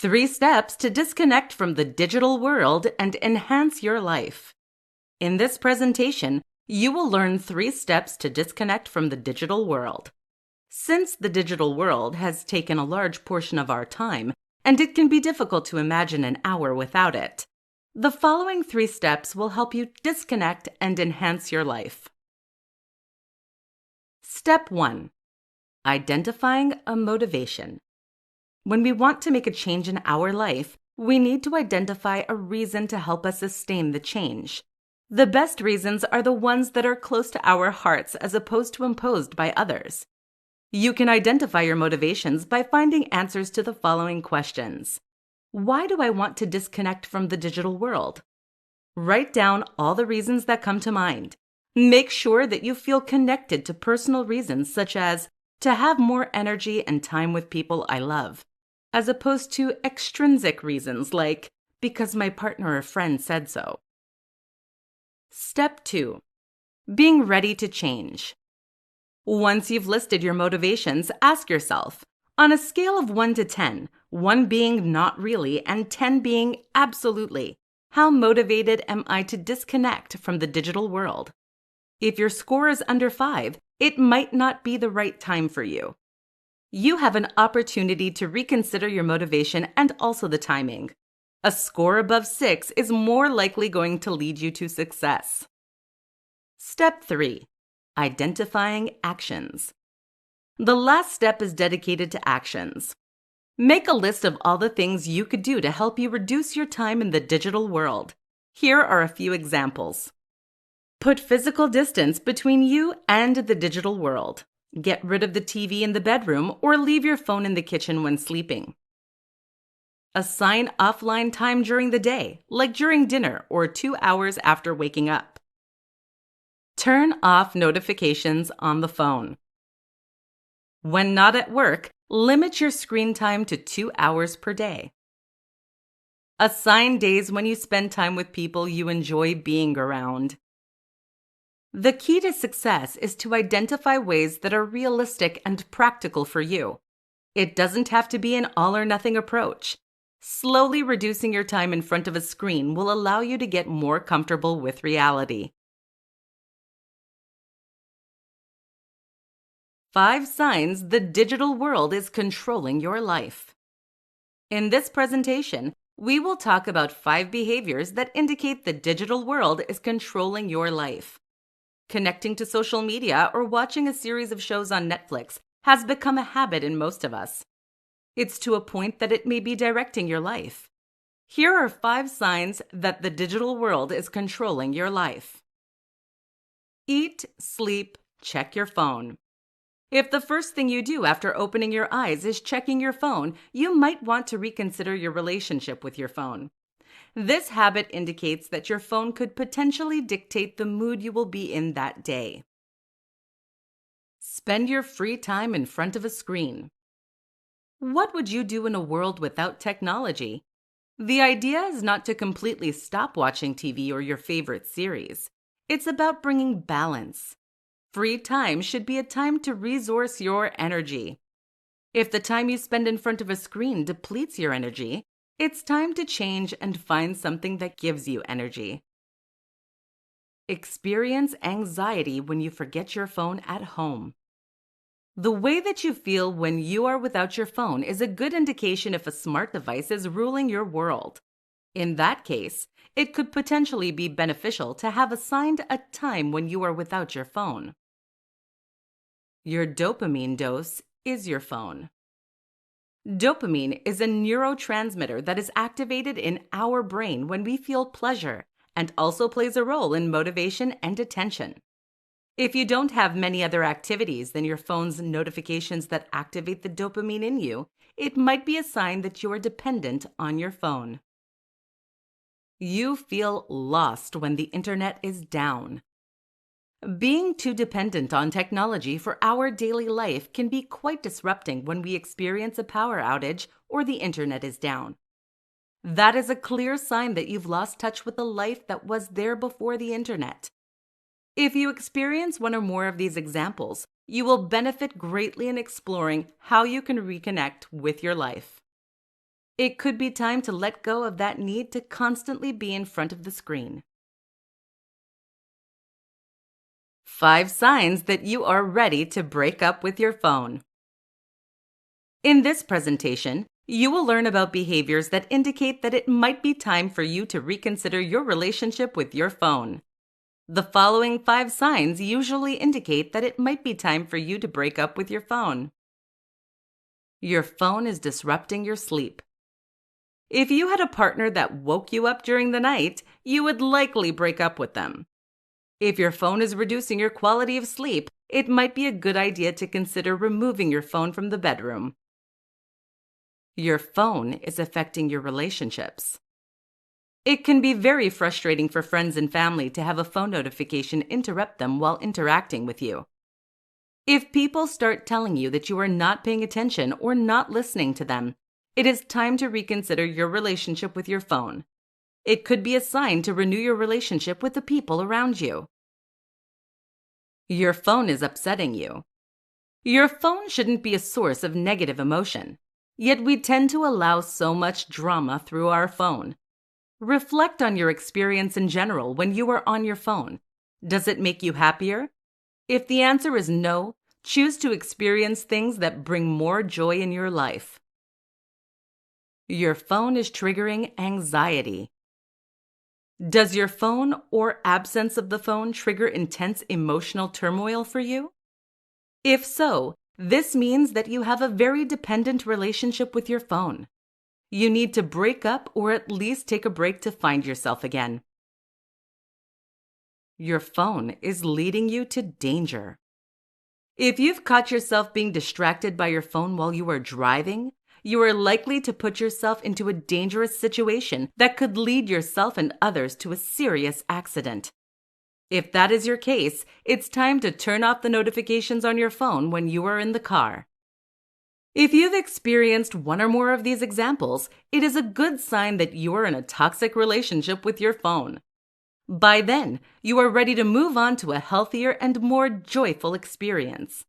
3 steps to disconnect from the digital world and enhance your life. In this presentation, you will learn 3 steps to disconnect from the digital world. Since the digital world has taken a large portion of our time, and it can be difficult to imagine an hour without it, the following 3 steps will help you disconnect and enhance your life. Step 1. Identifying a motivation. When we want to make a change in our life, we need to identify a reason to help us sustain the change. The best reasons are the ones that are close to our hearts as opposed to imposed by others. You can identify your motivations by finding answers to the following questions. Why do I want to disconnect from the digital world? Write down all the reasons that come to mind. Make sure that you feel connected to personal reasons such as to have more energy and time with people I love, as opposed to extrinsic reasons like because my partner or friend said so. Step 2. Being ready to change. Once you've listed your motivations, ask yourself, on a scale of 1 to 10, 1 being not really and 10 being absolutely, how motivated am I to disconnect from the digital world? If your score is under 5, it might not be the right time for you. You have an opportunity to reconsider your motivation and also the timing. A score above 6 is more likely going to lead you to success. Step 3. Identifying actions. The last step is dedicated to actions. Make a list of all the things you could do to help you reduce your time in the digital world. Here are a few examples. Put physical distance between you and the digital world. Get rid of the TV in the bedroom or leave your phone in the kitchen when sleeping. Assign offline time during the day, like during dinner or 2 hours after waking up. Turn off notifications on the phone. When not at work, limit your screen time to 2 hours per day. Assign days when you spend time with people you enjoy being around. The key to success is to identify ways that are realistic and practical for you. It doesn't have to be an all-or-nothing approach. Slowly reducing your time in front of a screen will allow you to get more comfortable with reality. 5 signs the digital world is controlling your life. In this presentation, we will talk about 5 behaviors that indicate the digital world is controlling your life. Connecting to social media or watching a series of shows on Netflix has become a habit in most of us. It's to a point that it may be directing your life. Here are 5 signs that the digital world is controlling your life. Eat, sleep, check your phone. If the first thing you do after opening your eyes is checking your phone, you might want to reconsider your relationship with your phone. This habit indicates that your phone could potentially dictate the mood you will be in that day. Spend your free time in front of a screen. What would you do in a world without technology? The idea is not to completely stop watching TV or your favorite series. It's about bringing balance. Free time should be a time to resource your energy. If the time you spend in front of a screen depletes your energy, it's time to change and find something that gives you energy. Experience anxiety when you forget your phone at home. The way that you feel when you are without your phone is a good indication if a smart device is ruling your world. In that case, it could potentially be beneficial to have assigned a time when you are without your phone. Your dopamine dose is your phone. Dopamine is a neurotransmitter that is activated in our brain when we feel pleasure and also plays a role in motivation and attention. If you don't have many other activities than your phone's notifications that activate the dopamine in you, it might be a sign that you are dependent on your phone. You feel lost when the internet is down. Being too dependent on technology for our daily life can be quite disrupting when we experience a power outage or the internet is down. That is a clear sign that you've lost touch with the life that was there before the internet. If you experience one or more of these examples, you will benefit greatly in exploring how you can reconnect with your life. It could be time to let go of that need to constantly be in front of the screen. 5 signs that you are ready to break up with your phone. In this presentation, you will learn about behaviors that indicate that it might be time for you to reconsider your relationship with your phone. The following 5 signs usually indicate that it might be time for you to break up with your phone. Your phone is disrupting your sleep. If you had a partner that woke you up during the night, you would likely break up with them. If your phone is reducing your quality of sleep, it might be a good idea to consider removing your phone from the bedroom. Your phone is affecting your relationships. It can be very frustrating for friends and family to have a phone notification interrupt them while interacting with you. If people start telling you that you are not paying attention or not listening to them, it is time to reconsider your relationship with your phone. It could be a sign to renew your relationship with the people around you. Your phone is upsetting you. Your phone shouldn't be a source of negative emotion, yet we tend to allow so much drama through our phone. Reflect on your experience in general when you are on your phone. Does it make you happier? If the answer is no, choose to experience things that bring more joy in your life. Your phone is triggering anxiety. Does your phone or absence of the phone trigger intense emotional turmoil for you? If so, this means that you have a very dependent relationship with your phone. You need to break up or at least take a break to find yourself again. Your phone is leading you to danger. If you've caught yourself being distracted by your phone while you are driving, you are likely to put yourself into a dangerous situation that could lead yourself and others to a serious accident. If that is your case, it's time to turn off the notifications on your phone when you are in the car. If you've experienced one or more of these examples, it is a good sign that you are in a toxic relationship with your phone. By then, you are ready to move on to a healthier and more joyful experience.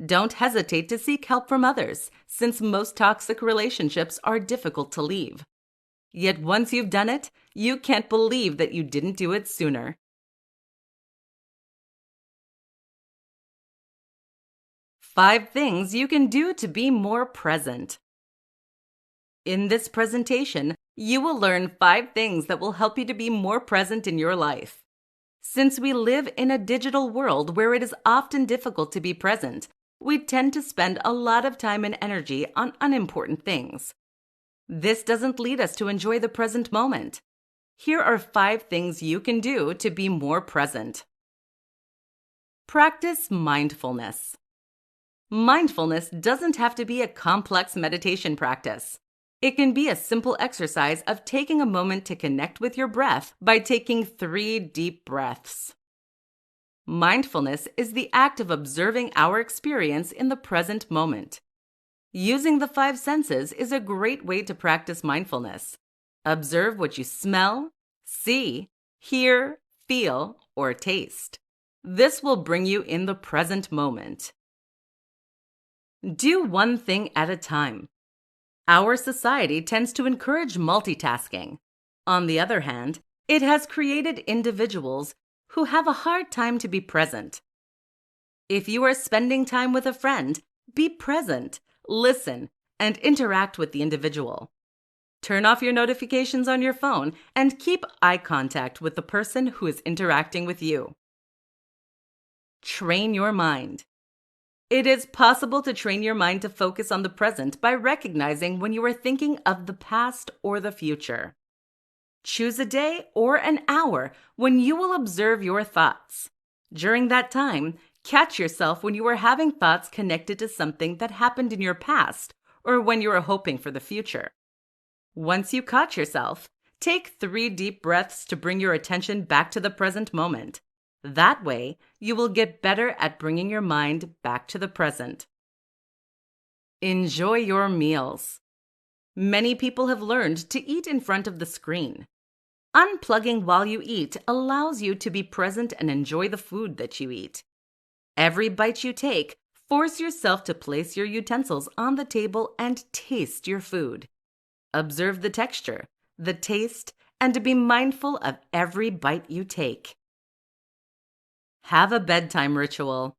Don't hesitate to seek help from others, since most toxic relationships are difficult to leave. Yet once you've done it, you can't believe that you didn't do it sooner. 5 things you can do to be more present. In this presentation, you will learn 5 things that will help you to be more present in your life. Since we live in a digital world where it is often difficult to be present, we tend to spend a lot of time and energy on unimportant things. This doesn't lead us to enjoy the present moment. Here are 5 things you can do to be more present. Practice mindfulness. Mindfulness doesn't have to be a complex meditation practice. It can be a simple exercise of taking a moment to connect with your breath by taking 3 deep breaths. Mindfulness is the act of observing our experience in the present moment. Using the 5 senses is a great way to practice mindfulness. Observe what you smell, see, hear, feel, or taste. This will bring you in the present moment. Do one thing at a time. Our society tends to encourage multitasking. On the other hand, it has created individuals who have a hard time to be present. If you are spending time with a friend, be present, listen, and interact with the individual. Turn off your notifications on your phone and keep eye contact with the person who is interacting with you. Train your mind. It is possible to train your mind to focus on the present by recognizing when you are thinking of the past or the future. Choose a day or an hour when you will observe your thoughts. During that time, catch yourself when you are having thoughts connected to something that happened in your past or when you are hoping for the future. Once you caught yourself, take 3 deep breaths to bring your attention back to the present moment. That way, you will get better at bringing your mind back to the present. Enjoy your meals. Many people have learned to eat in front of the screen. Unplugging while you eat allows you to be present and enjoy the food that you eat. Every bite you take, force yourself to place your utensils on the table and taste your food. Observe the texture, the taste, and to be mindful of every bite you take. Have a bedtime ritual.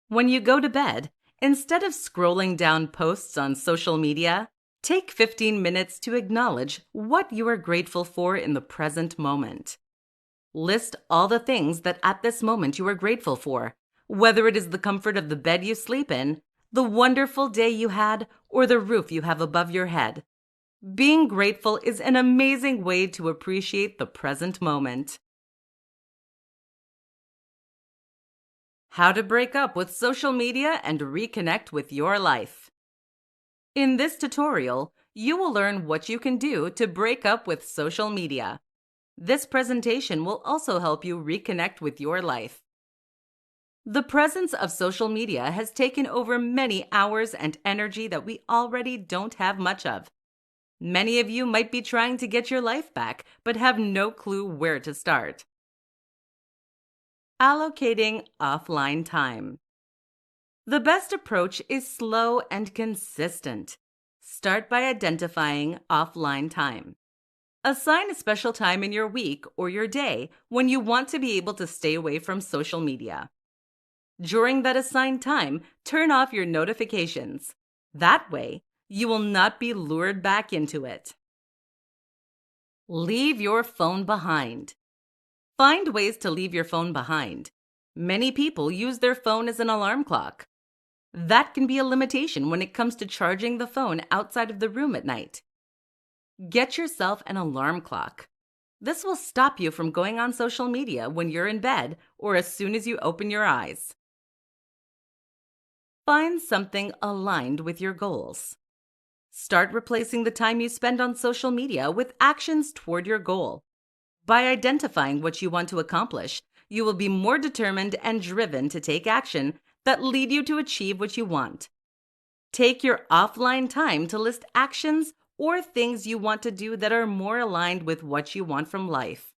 When you go to bed, instead of scrolling down posts on social media, take 15 minutes to acknowledge what you are grateful for in the present moment. List all the things that at this moment you are grateful for, whether it is the comfort of the bed you sleep in, the wonderful day you had, or the roof you have above your head. Being grateful is an amazing way to appreciate the present moment. How to break up with social media and reconnect with your life. In this tutorial, you will learn what you can do to break up with social media. This presentation will also help you reconnect with your life. The presence of social media has taken over many hours and energy that we already don't have much of. Many of you might be trying to get your life back, but have no clue where to start. Allocating offline time. The best approach is slow and consistent. Start by identifying offline time. Assign a special time in your week or your day when you want to be able to stay away from social media. During that assigned time, turn off your notifications. That way, you will not be lured back into it. Leave your phone behind. Find ways to leave your phone behind. Many people use their phone as an alarm clock. That can be a limitation when it comes to charging the phone outside of the room at night. Get yourself an alarm clock. This will stop you from going on social media when you're in bed or as soon as you open your eyes. Find something aligned with your goals. Start replacing the time you spend on social media with actions toward your goal. By identifying what you want to accomplish, you will be more determined and driven to take action that lead you to achieve what you want. Take your offline time to list actions or things you want to do that are more aligned with what you want from life.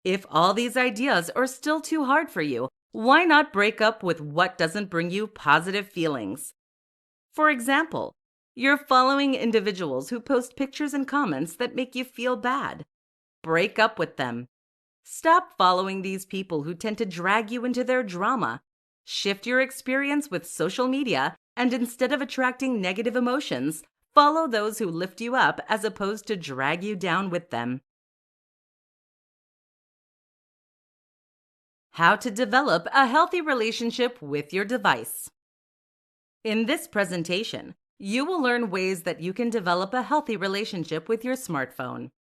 If all these ideas are still too hard for you, why not break up with what doesn't bring you positive feelings? For example, you're following individuals who post pictures and comments that make you feel bad. Break up with them. Stop following these people who tend to drag you into their drama. Shift your experience with social media, and instead of attracting negative emotions, follow those who lift you up as opposed to drag you down with them. How to develop a healthy relationship with your device. In this presentation, you will learn ways that you can develop a healthy relationship with your smartphone.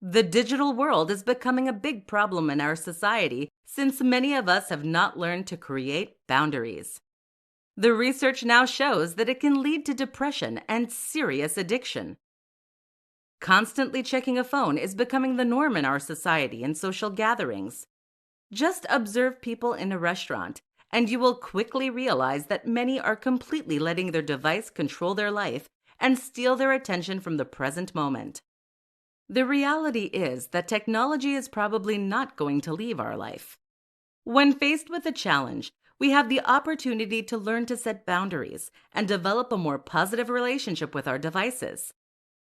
The digital world is becoming a big problem in our society since many of us have not learned to create boundaries. The research now shows that it can lead to depression and serious addiction. Constantly checking a phone is becoming the norm in our society and social gatherings. Just observe people in a restaurant, and you will quickly realize that many are completely letting their device control their life and steal their attention from the present moment. The reality is that technology is probably not going to leave our life. When faced with a challenge, we have the opportunity to learn to set boundaries and develop a more positive relationship with our devices.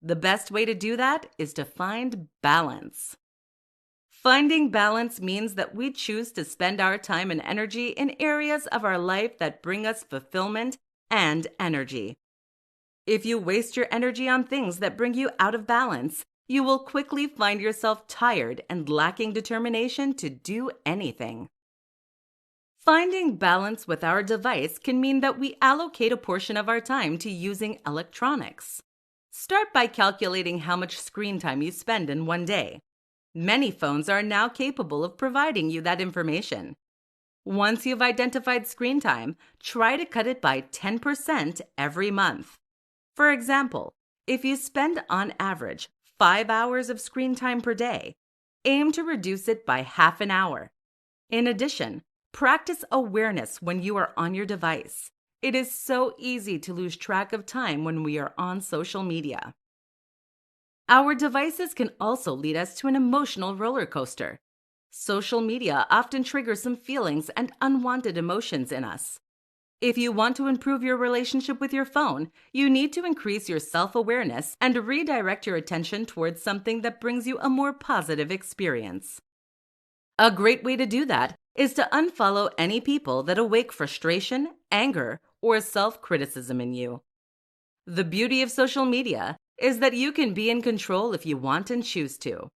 The best way to do that is to find balance. Finding balance means that we choose to spend our time and energy in areas of our life that bring us fulfillment and energy. If you waste your energy on things that bring you out of balance, you will quickly find yourself tired and lacking determination to do anything. Finding balance with our device can mean that we allocate a portion of our time to using electronics. Start by calculating how much screen time you spend in one day. Many phones are now capable of providing you that information. Once you've identified screen time, try to cut it by 10% every month. For example, if you spend on average 5 hours of screen time per day, aim to reduce it by half an hour. In addition, practice awareness when you are on your device. It is so easy to lose track of time when we are on social media. Our devices can also lead us to an emotional roller coaster. Social media often triggers some feelings and unwanted emotions in us. If you want to improve your relationship with your phone, you need to increase your self-awareness and redirect your attention towards something that brings you a more positive experience. A great way to do that is to unfollow any people that awake frustration, anger, or self-criticism in you. The beauty of social media is that you can be in control if you want and choose to.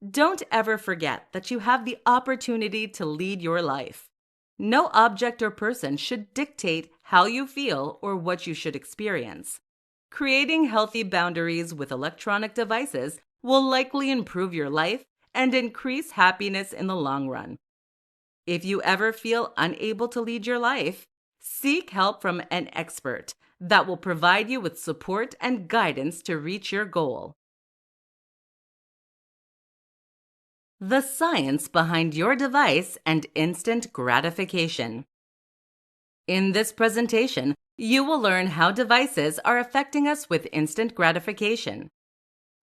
Don't ever forget that you have the opportunity to lead your life. No object or person should dictate how you feel or what you should experience. Creating healthy boundaries with electronic devices will likely improve your life and increase happiness in the long run. If you ever feel unable to lead your life, seek help from an expert that will provide you with support and guidance to reach your goal. The science behind your device and instant gratification. In this presentation, you will learn how devices are affecting us with instant gratification.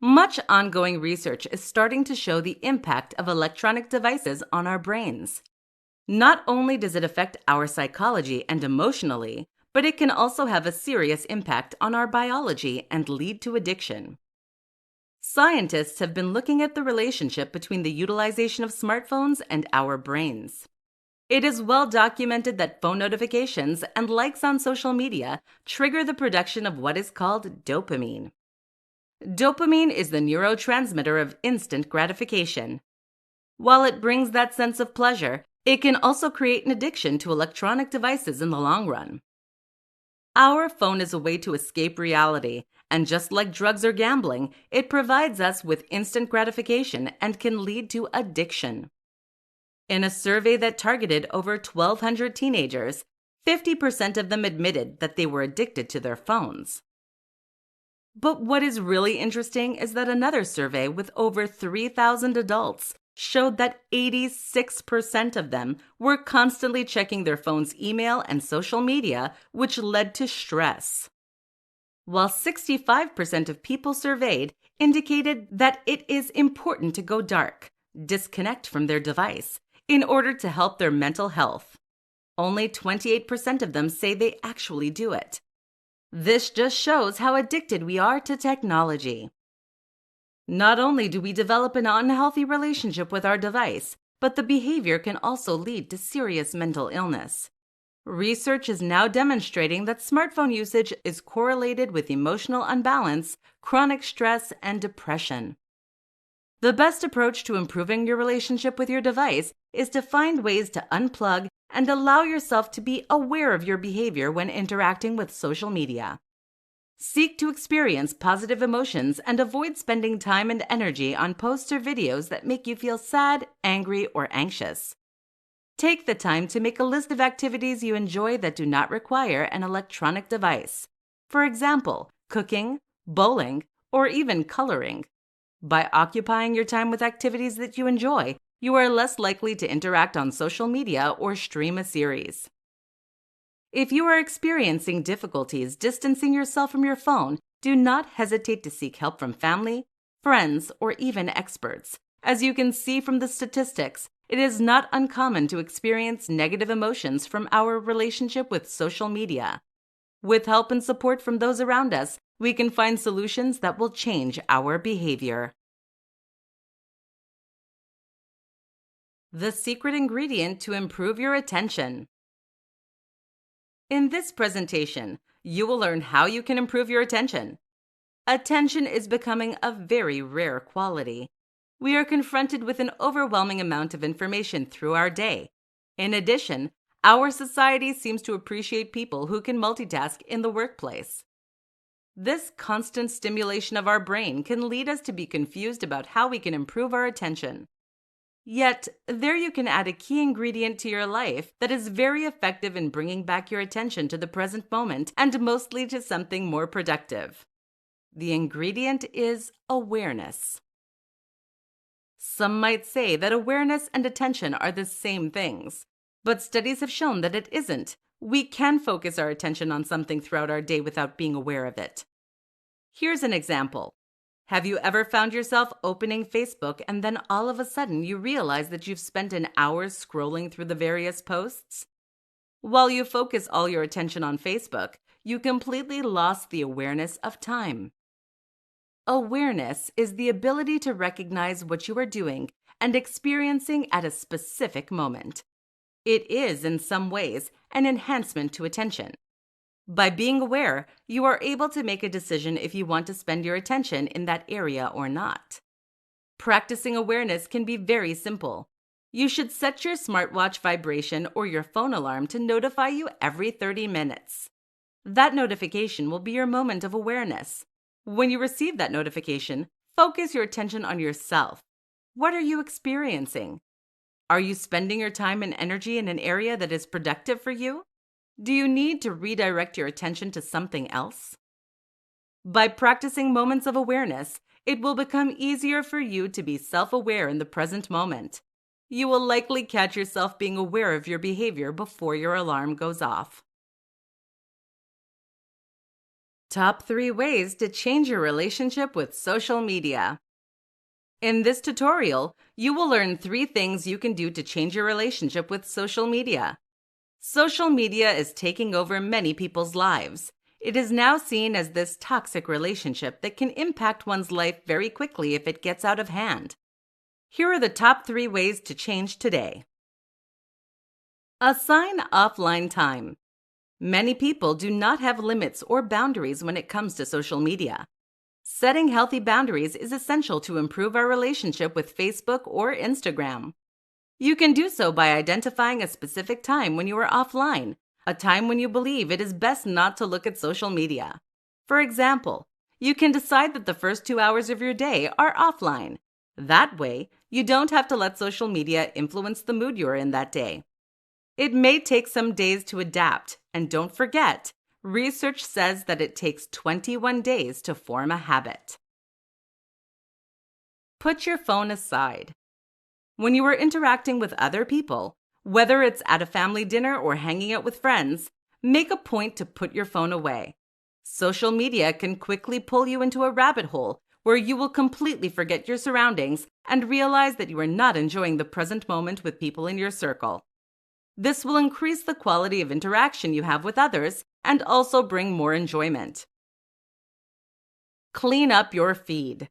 Much ongoing research is starting to show the impact of electronic devices on our brains. Not only does it affect our psychology and emotionally, but it can also have a serious impact on our biology and lead to addiction. Scientists have been looking at the relationship between the utilization of smartphones and our brains. It is well documented that phone notifications and likes on social media trigger the production of what is called dopamine. Dopamine is the neurotransmitter of instant gratification. While it brings that sense of pleasure, it can also create an addiction to electronic devices in the long run. Our phone is a way to escape reality, and just like drugs or gambling, it provides us with instant gratification and can lead to addiction. In a survey that targeted over 1,200 teenagers, 50% of them admitted that they were addicted to their phones. But what is really interesting is that another survey with over 3,000 adults showed that 86% of them were constantly checking their phone's email and social media, which led to stress. While 65% of people surveyed indicated that it is important to go dark, disconnect from their device, in order to help their mental health. Only 28% of them say they actually do it. This just shows how addicted we are to technology. Not only do we develop an unhealthy relationship with our device, but the behavior can also lead to serious mental illness. Research is now demonstrating that smartphone usage is correlated with emotional imbalance, chronic stress, and depression. The best approach to improving your relationship with your device is to find ways to unplug and allow yourself to be aware of your behavior when interacting with social media. Seek to experience positive emotions and avoid spending time and energy on posts or videos that make you feel sad, angry, or anxious. Take the time to make a list of activities you enjoy that do not require an electronic device. For example, cooking, bowling, or even coloring. By occupying your time with activities that you enjoy, you are less likely to interact on social media or stream a series. If you are experiencing difficulties distancing yourself from your phone, do not hesitate to seek help from family, friends, or even experts. As you can see from the statistics, it is not uncommon to experience negative emotions from our relationship with social media. With help and support from those around us, we can find solutions that will change our behavior. The secret ingredient to improve your attention. In this presentation, you will learn how you can improve your attention. Attention is becoming a very rare quality. We are confronted with an overwhelming amount of information through our day. In addition, our society seems to appreciate people who can multitask in the workplace. This constant stimulation of our brain can lead us to be confused about how we can improve our attention. Yet, there you can add a key ingredient to your life that is very effective in bringing back your attention to the present moment and mostly to something more productive. The ingredient is awareness. Some might say that awareness and attention are the same things, but studies have shown that it isn't. We can focus our attention on something throughout our day without being aware of it. Here's an example. Have you ever found yourself opening Facebook and then all of a sudden you realize that you've spent an hour scrolling through the various posts? While you focus all your attention on Facebook, you completely lost the awareness of time. Awareness is the ability to recognize what you are doing and experiencing at a specific moment. It is, in some ways, an enhancement to attention. By being aware, you are able to make a decision if you want to spend your attention in that area or not. Practicing awareness can be very simple. You should set your smartwatch vibration or your phone alarm to notify you every 30 minutes. That notification will be your moment of awareness. When you receive that notification, focus your attention on yourself. What are you experiencing? Are you spending your time and energy in an area that is productive for you? Do you need to redirect your attention to something else? By practicing moments of awareness, it will become easier for you to be self-aware in the present moment. You will likely catch yourself being aware of your behavior before your alarm goes off. Top 3 ways to change your relationship with social media. In this tutorial, you will learn 3 things you can do to change your relationship with social media. Social media is taking over many people's lives. It is now seen as this toxic relationship that can impact one's life very quickly if it gets out of hand. Here are the top 3 ways to change today. Assign offline time. Many people do not have limits or boundaries when it comes to social media. Setting healthy boundaries is essential to improve our relationship with Facebook or Instagram. You can do so by identifying a specific time when you are offline, a time when you believe it is best not to look at social media. For example, you can decide that the first 2 hours of your day are offline. That way, you don't have to let social media influence the mood you're in that day. It may take some days to adapt, and don't forget, research says that it takes 21 days to form a habit. Put your phone aside. When you are interacting with other people, whether it's at a family dinner or hanging out with friends, make a point to put your phone away. Social media can quickly pull you into a rabbit hole where you will completely forget your surroundings and realize that you are not enjoying the present moment with people in your circle. This will increase the quality of interaction you have with others and also bring more enjoyment. Clean up your feed.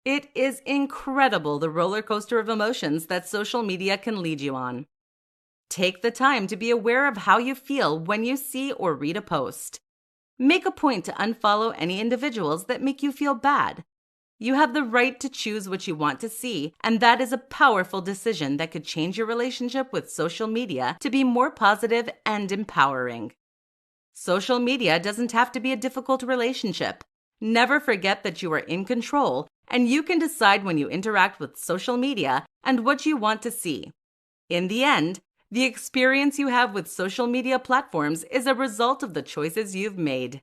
It is incredible the roller coaster of emotions that social media can lead you on. Take the time to be aware of how you feel when you see or read a post. Make a point to unfollow any individuals that make you feel bad. You have the right to choose what you want to see, and that is a powerful decision that could change your relationship with social media to be more positive and empowering. Social media doesn't have to be a difficult relationship. Never forget that you are in control, and you can decide when you interact with social media and what you want to see. In the end, the experience you have with social media platforms is a result of the choices you've made.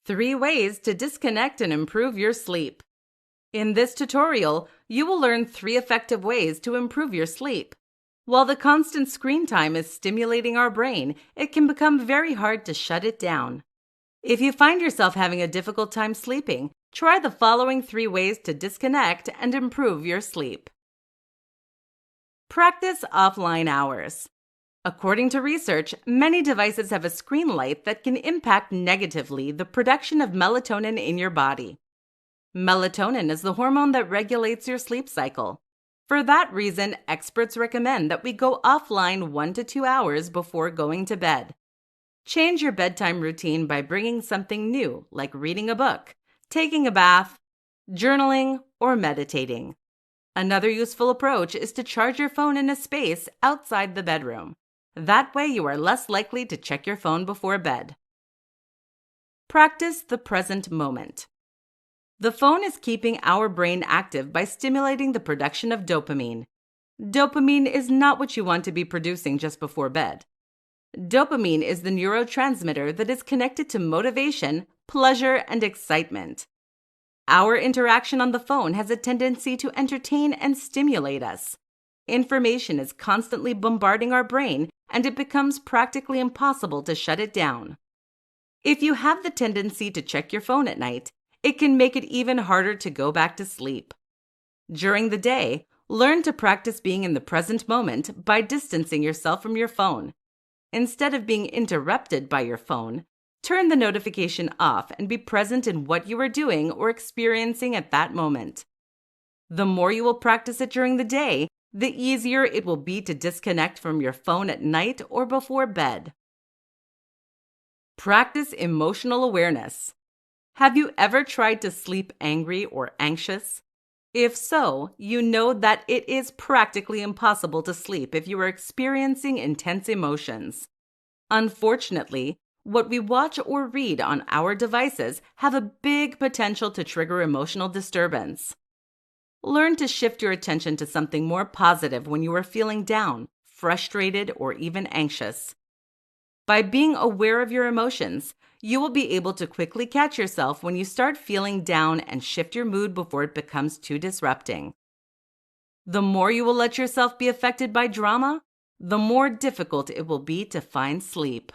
3 ways to disconnect and improve your sleep. In this tutorial, you will learn 3 effective ways to improve your sleep. While the constant screen time is stimulating our brain, it can become very hard to shut it down. If you find yourself having a difficult time sleeping, try the following 3 ways to disconnect and improve your sleep. Practice offline hours. According to research, many devices have a screen light that can impact negatively the production of melatonin in your body. Melatonin is the hormone that regulates your sleep cycle. For that reason, experts recommend that we go offline 1 to 2 hours before going to bed. Change your bedtime routine by bringing something new, like reading a book, taking a bath, journaling, or meditating. Another useful approach is to charge your phone in a space outside the bedroom. That way you are less likely to check your phone before bed. Practice the present moment. The phone is keeping our brain active by stimulating the production of dopamine. Dopamine is not what you want to be producing just before bed. Dopamine is the neurotransmitter that is connected to motivation, pleasure, and excitement. Our interaction on the phone has a tendency to entertain and stimulate us. Information is constantly bombarding our brain, and it becomes practically impossible to shut it down. If you have the tendency to check your phone at night, it can make it even harder to go back to sleep. During the day, Learn to practice being in the present moment by distancing yourself from your phone. Instead of being interrupted by your phone, turn the notification off and be present in what you are doing or experiencing at that moment. The more you will practice it during the day, the easier it will be to disconnect from your phone at night or before bed. Practice emotional awareness. Have you ever tried to sleep angry or anxious? If so, you know that it is practically impossible to sleep if you are experiencing intense emotions. Unfortunately, what we watch or read on our devices have a big potential to trigger emotional disturbance. Learn to shift your attention to something more positive when you are feeling down, frustrated, or even anxious. By being aware of your emotions, you will be able to quickly catch yourself when you start feeling down and shift your mood before it becomes too disrupting. The more you will let yourself be affected by drama, the more difficult it will be to find sleep.